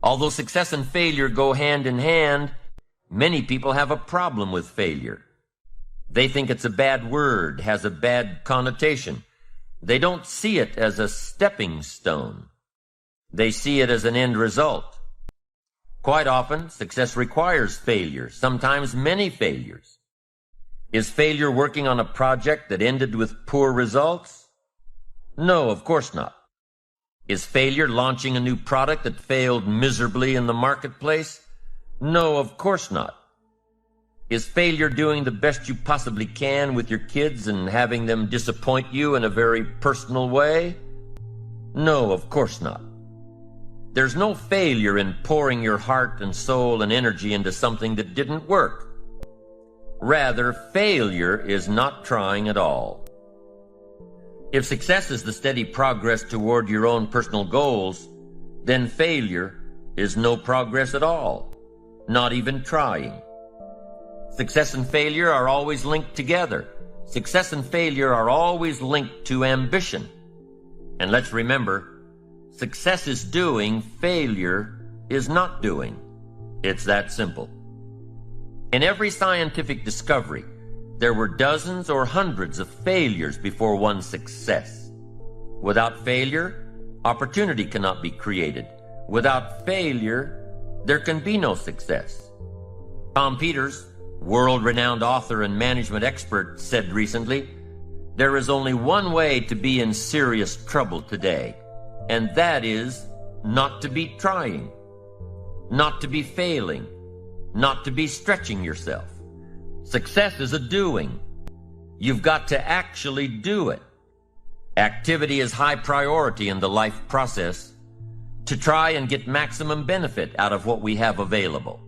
Although success and failure go hand in hand, many people have a problem with failure. They think it's a bad word, has a bad connotation. They don't see it as a stepping stone. They see it as an end result. Quite often, success requires failure, sometimes many failures. Is failure working on a project that ended with poor results? No, of course not. Is failure launching a new product that failed miserably in the marketplace? No, of course not. Is failure doing the best you possibly can with your kids and having them disappoint you in a very personal way? No, of course not. There's no failure in pouring your heart and soul and energy into something that didn't work. Rather, failure is not trying at all. If success is the steady progress toward your own personal goals, then failure is no progress at all, not even trying. Success and failure are always linked together. Success and failure are always linked to ambition. And let's remember, success is doing, failure is not doing. It's that simple. In every scientific discovery, there were dozens or hundreds of failures before one success. Without failure, opportunity cannot be created. Without failure, there can be no success. Tom Peters, world-renowned author and management expert, said recently, "There is only one way to be in serious trouble today, and that is not to be trying, not to be failing, not to be stretching yourself. Success is a doing. You've got to actually do it. Activity is high priority in the life process to try and get maximum benefit out of what we have available.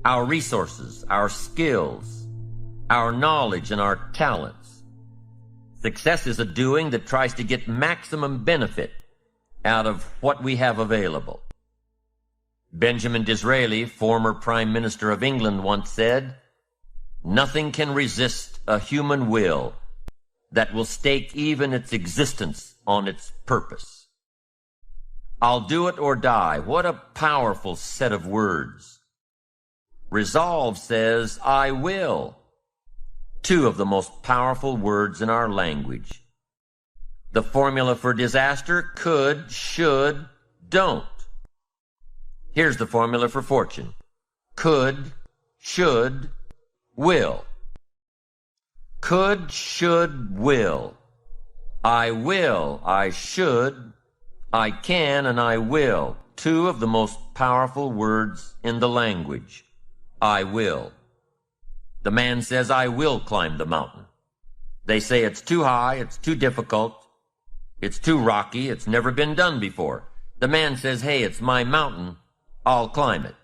Our resources, our skills, our knowledge, and our talents. Success is a doing that tries to get maximum benefit out of what we have available." Benjamin Disraeli, former Prime Minister of England, once said, "Nothing can resist a human will that will stake even its existence on its purpose." I'll do it or die. What a powerful set of words. Resolve says, I will. Two of the most powerful words in our language. The formula for disaster: could, should, don't. Here's the formula for fortune: could, should, will. Could, should, will. I will, I should, I can, and I will. Two of the most powerful words in the language. I will. The man says, I will climb the mountain. They say it's too high, it's too difficult, it's too rocky, it's never been done before. The man says, hey, it's my mountain, I'll climb it.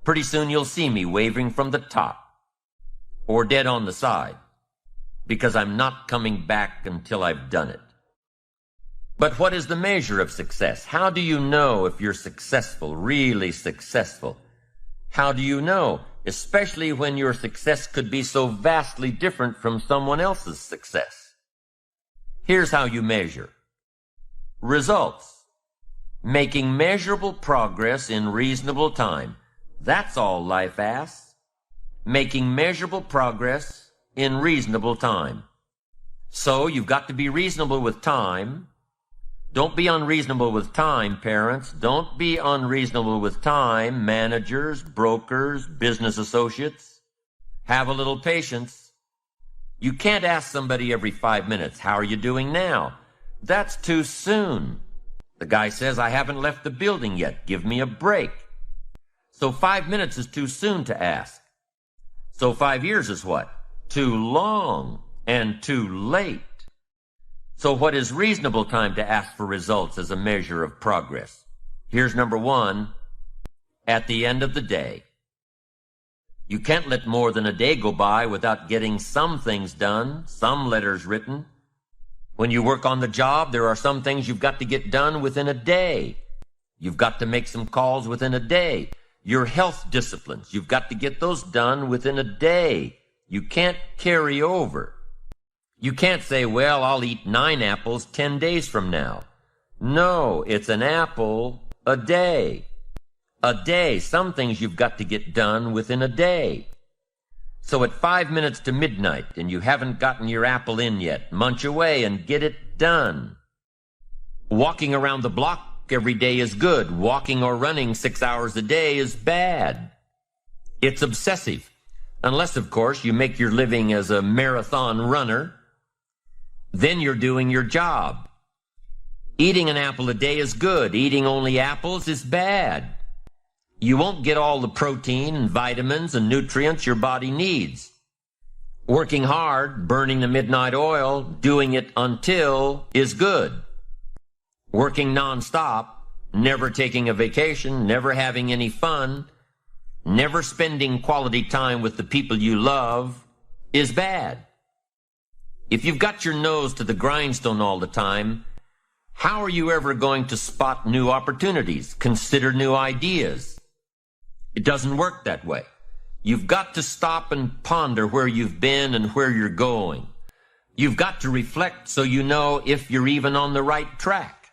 Pretty soon you'll see me waving from the top, or dead on the side, because I'm not coming back until I've done it. But what is the measure of success? How do you know if you're successful, really successful? How do you know, especially when your success could be so vastly different from someone else's success? Here's how you measure. Results. Making measurable progress in reasonable time. That's all life asks. Making measurable progress in reasonable time. So you've got to be reasonable with time. Don't be unreasonable with time, parents. Don't be unreasonable with time, managers, brokers, business associates. Have a little patience. You can't ask somebody every 5 minutes, how are you doing now? That's too soon. The guy says, I haven't left the building yet. Give me a break. So 5 minutes is too soon to ask. So 5 years is what? Too long and too late. So what is reasonable time to ask for results as a measure of progress? Here's number one, at the end of the day. You can't let more than a day go by without getting some things done, some letters written. When you work on the job, there are some things you've got to get done within a day. You've got to make some calls within a day. Your health disciplines, you've got to get those done within a day. You can't carry over. You can't say, well, I'll eat 9 apples 10 days from now. No, it's an apple a day. A day. Some things you've got to get done within a day. So at 5 minutes to midnight and you haven't gotten your apple in yet, munch away and get it done. Walking around the block every day is good. Walking or running 6 hours a day is bad. It's obsessive. Unless, of course, you make your living as a marathon runner. Then you're doing your job. Eating an apple a day is good. Eating only apples is bad. You won't get all the protein and vitamins and nutrients your body needs. Working hard, burning the midnight oil, doing it until is good. Working nonstop, never taking a vacation, never having any fun, never spending quality time with the people you love is bad. If you've got your nose to the grindstone all the time, how are you ever going to spot new opportunities, consider new ideas? It doesn't work that way. You've got to stop and ponder where you've been and where you're going. You've got to reflect so you know if you're even on the right track.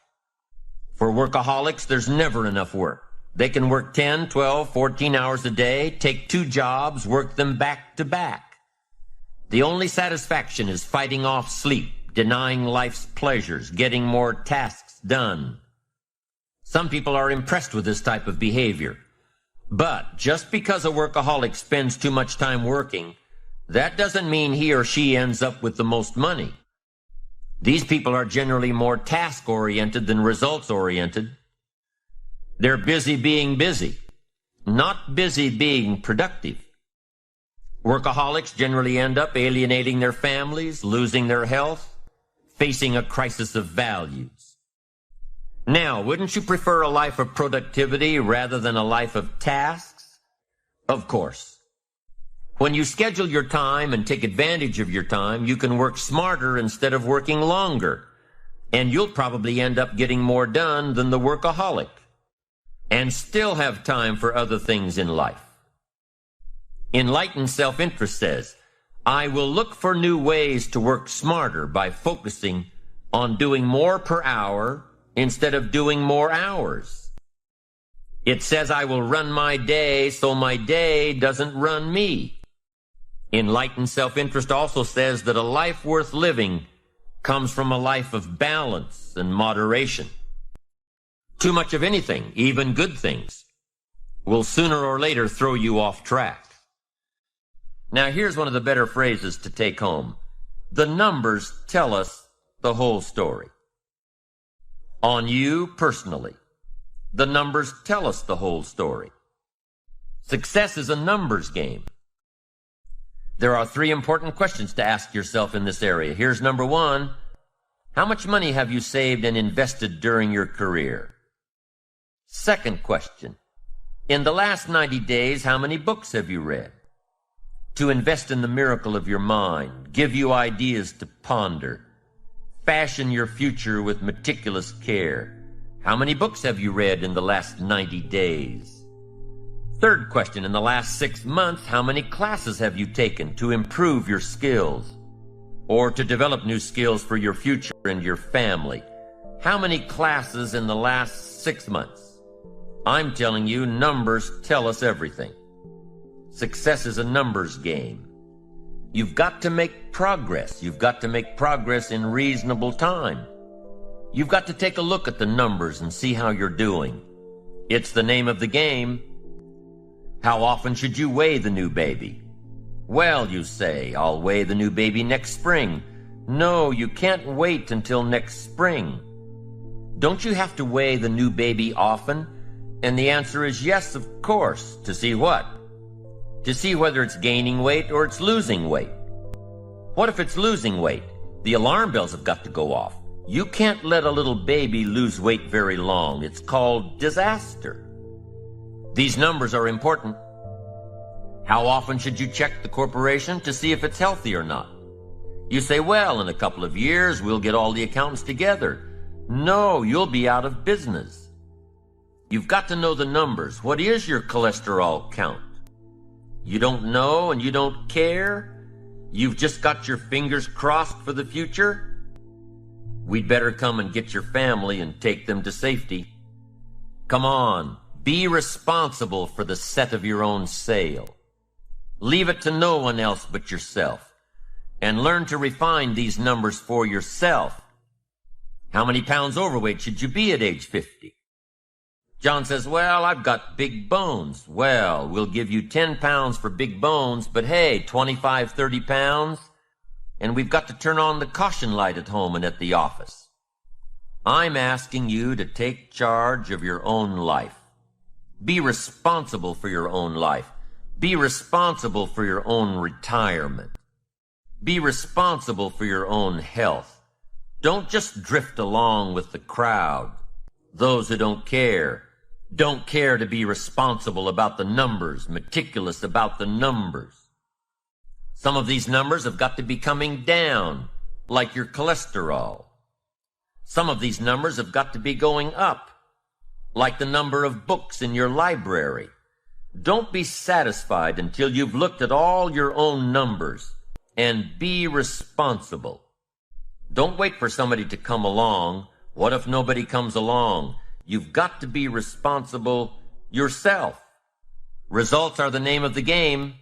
For workaholics, there's never enough work. They can work 10, 12, 14 hours a day, take 2 jobs, work them back to back. The only satisfaction is fighting off sleep, denying life's pleasures, getting more tasks done. Some people are impressed with this type of behavior. But just because a workaholic spends too much time working, that doesn't mean he or she ends up with the most money. These people are generally more task-oriented than results-oriented. They're busy being busy, not busy being productive. Workaholics generally end up alienating their families, losing their health, facing a crisis of values. Now, wouldn't you prefer a life of productivity rather than a life of tasks? Of course. When you schedule your time and take advantage of your time, you can work smarter instead of working longer, and you'll probably end up getting more done than the workaholic, and still have time for other things in life. Enlightened self-interest says, I will look for new ways to work smarter by focusing on doing more per hour instead of doing more hours. It says I will run my day so my day doesn't run me. Enlightened self-interest also says that a life worth living comes from a life of balance and moderation. Too much of anything, even good things, will sooner or later throw you off track. Now here's one of the better phrases to take home. The numbers tell us the whole story. On you personally, the numbers tell us the whole story. Success is a numbers game. There are 3 important questions to ask yourself in this area. Here's number 1. How much money have you saved and invested during your career? Second question. In the last 90 days, how many books have you read? To invest in the miracle of your mind, give you ideas to ponder, fashion your future with meticulous care. How many books have you read in the last 90 days? Third question, in the last 6 months, how many classes have you taken to improve your skills or to develop new skills for your future and your family? How many classes in the last 6 months? I'm telling you, numbers tell us everything. Success is a numbers game. You've got to make progress. You've got to make progress in reasonable time. You've got to take a look at the numbers and see how you're doing. It's the name of the game. How often should you weigh the new baby? Well, you say, I'll weigh the new baby next spring. No, you can't wait until next spring. Don't you have to weigh the new baby often? And the answer is yes, of course. To see what? To see whether it's gaining weight or it's losing weight. What if it's losing weight? The alarm bells have got to go off. You can't let a little baby lose weight very long. It's called disaster. These numbers are important. How often should you check the corporation to see if it's healthy or not? You say, well, in a couple of years, we'll get all the accountants together. No, you'll be out of business. You've got to know the numbers. What is your cholesterol count? You don't know and you don't care? You've just got your fingers crossed for the future? We'd better come and get your family and take them to safety. Come on, Be responsible for the set of your own sail. Leave it to no one else but yourself, and learn to refine these numbers for yourself. How many pounds overweight should you be at age 50? John says, well, I've got big bones. Well, we'll give you 10 pounds for big bones, but hey, 25, 30 pounds, and we've got to turn on the caution light at home and at the office. I'm asking you to take charge of your own life. Be responsible for your own life. Be responsible for your own retirement. Be responsible for your own health. Don't just drift along with the crowd. Those who don't care to be responsible about the numbers, meticulous about the numbers. Some of these numbers have got to be coming down, like your cholesterol. Some of these numbers have got to be going up, like the number of books in your library. Don't be satisfied until you've looked at all your own numbers, and be responsible. Don't wait for somebody to come along. What if nobody comes along? You've got to be responsible yourself. Results are the name of the game.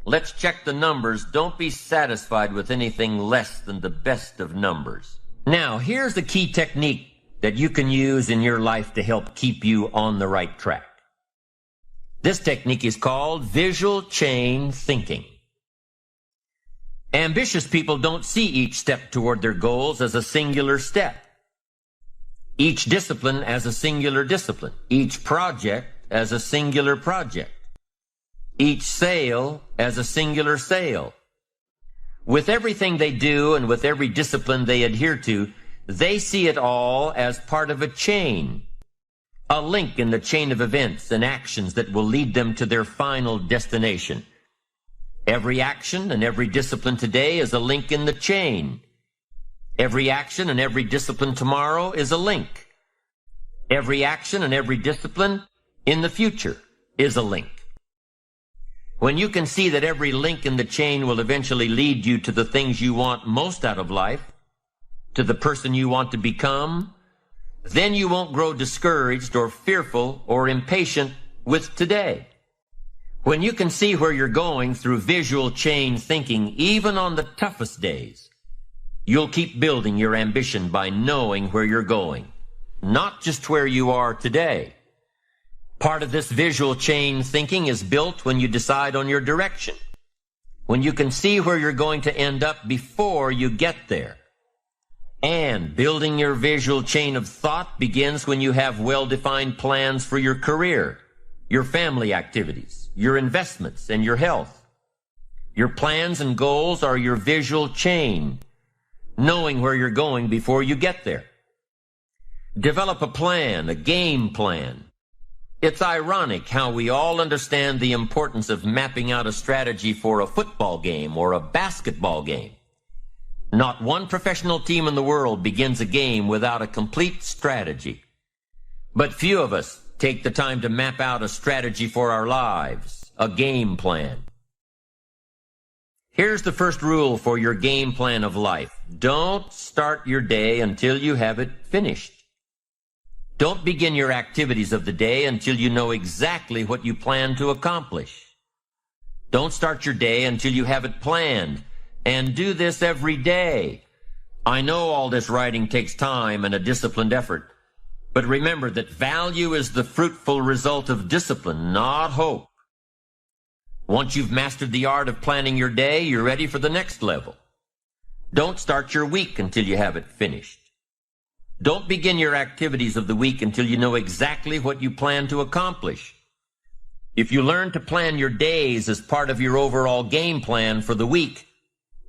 Let's check the numbers. Don't be satisfied with anything less than the best of numbers. Now, here's the key technique that you can use in your life to help keep you on the right track. This technique is called visual chain thinking. Ambitious people don't see each step toward their goals as a singular step. Each discipline as a singular discipline. Each project as a singular project. Each sale as a singular sale. With everything they do and with every discipline they adhere to, they see it all as part of a chain, a link in the chain of events and actions that will lead them to their final destination. Every action and every discipline today is a link in the chain. Every action and every discipline tomorrow is a link. Every action and every discipline in the future is a link. When you can see that every link in the chain will eventually lead you to the things you want most out of life, to the person you want to become, then you won't grow discouraged or fearful or impatient with today. When you can see where you're going through visual chain thinking, even on the toughest days, you'll keep building your ambition by knowing where you're going, not just where you are today. Part of this visual chain thinking is built when you decide on your direction, when you can see where you're going to end up before you get there. And building your visual chain of thought begins when you have well-defined plans for your career, your family activities, your investments, and your health. Your plans and goals are your visual chain, knowing where you're going before you get there. Develop a plan, a game plan. It's ironic how we all understand the importance of mapping out a strategy for a football game or a basketball game. Not one professional team in the world begins a game without a complete strategy. But few of us take the time to map out a strategy for our lives, a game plan. Here's the first rule for your game plan of life. Don't start your day until you have it finished. Don't begin your activities of the day until you know exactly what you plan to accomplish. Don't start your day until you have it planned, and do this every day. I know all this writing takes time and a disciplined effort, but remember that value is the fruitful result of discipline, not hope. Once you've mastered the art of planning your day, you're ready for the next level. Don't start your week until you have it finished. Don't begin your activities of the week until you know exactly what you plan to accomplish. If you learn to plan your days as part of your overall game plan for the week,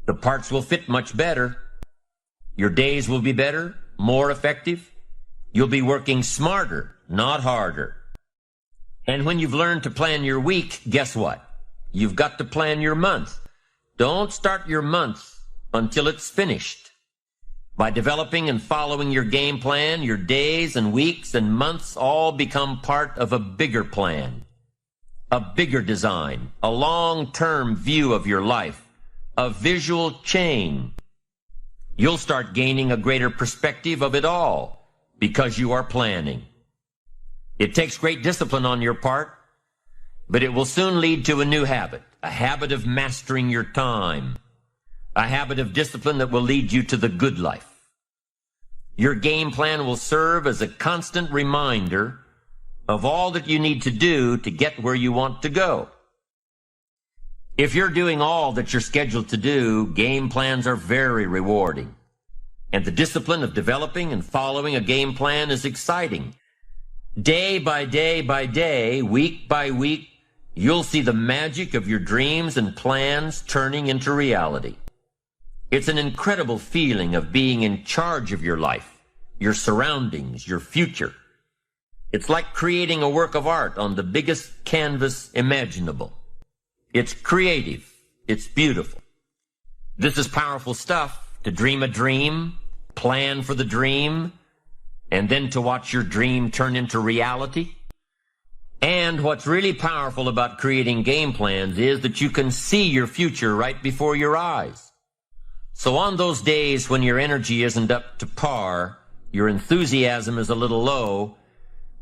the parts will fit much better. Your days will be better, more effective. You'll be working smarter, not harder. And when you've learned to plan your week, guess what? You've got to plan your month. Don't start your month until it's finished. By developing and following your game plan, your days and weeks and months all become part of a bigger plan, a bigger design, a long-term view of your life, a visual chain. You'll start gaining a greater perspective of it all because you are planning. It takes great discipline on your part, but it will soon lead to a new habit, a habit of mastering your time, a habit of discipline that will lead you to the good life. Your game plan will serve as a constant reminder of all that you need to do to get where you want to go. If you're doing all that you're scheduled to do, game plans are very rewarding. And the discipline of developing and following a game plan is exciting. Day by day by day, week by week, you'll see the magic of your dreams and plans turning into reality. It's an incredible feeling of being in charge of your life, your surroundings, your future. It's like creating a work of art on the biggest canvas imaginable. It's creative. It's beautiful. This is powerful stuff, to dream a dream, plan for the dream, and then to watch your dream turn into reality. And what's really powerful about creating game plans is that you can see your future right before your eyes. So on those days when your energy isn't up to par, your enthusiasm is a little low,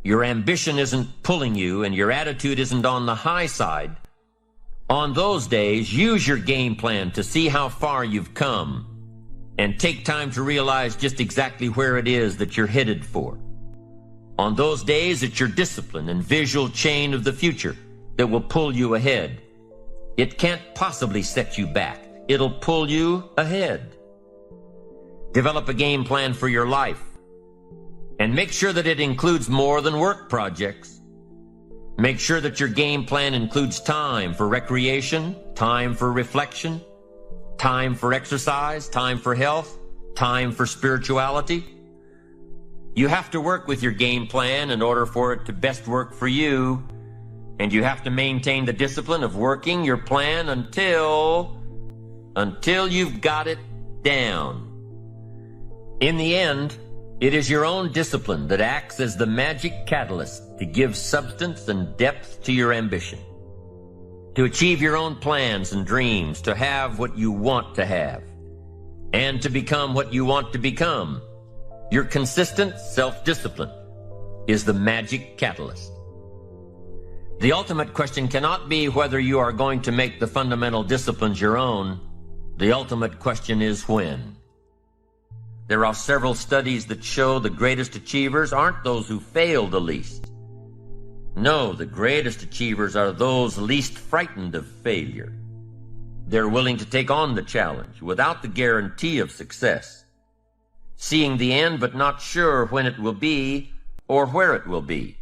your ambition isn't pulling you, and your attitude isn't on the high side, on those days, use your game plan to see how far you've come and take time to realize just exactly where it is that you're headed for. On those days, it's your discipline and visual chain of the future that will pull you ahead. It can't possibly set you back. It'll pull you ahead. Develop a game plan for your life and make sure that it includes more than work projects. Make sure that your game plan includes time for recreation, time for reflection, time for exercise, time for health, time for spirituality. You have to work with your game plan in order for it to best work for you, and you have to maintain the discipline of working your plan until you've got it down. In the end, it is your own discipline that acts as the magic catalyst to give substance and depth to your ambition, to achieve your own plans and dreams, to have what you want to have, and to become what you want to become. Your consistent self-discipline is the magic catalyst. The ultimate question cannot be whether you are going to make the fundamental disciplines your own. The ultimate question is when. There are several studies that show the greatest achievers aren't those who fail the least. No, the greatest achievers are those least frightened of failure. They're willing to take on the challenge without the guarantee of success, seeing the end but not sure when it will be or where it will be.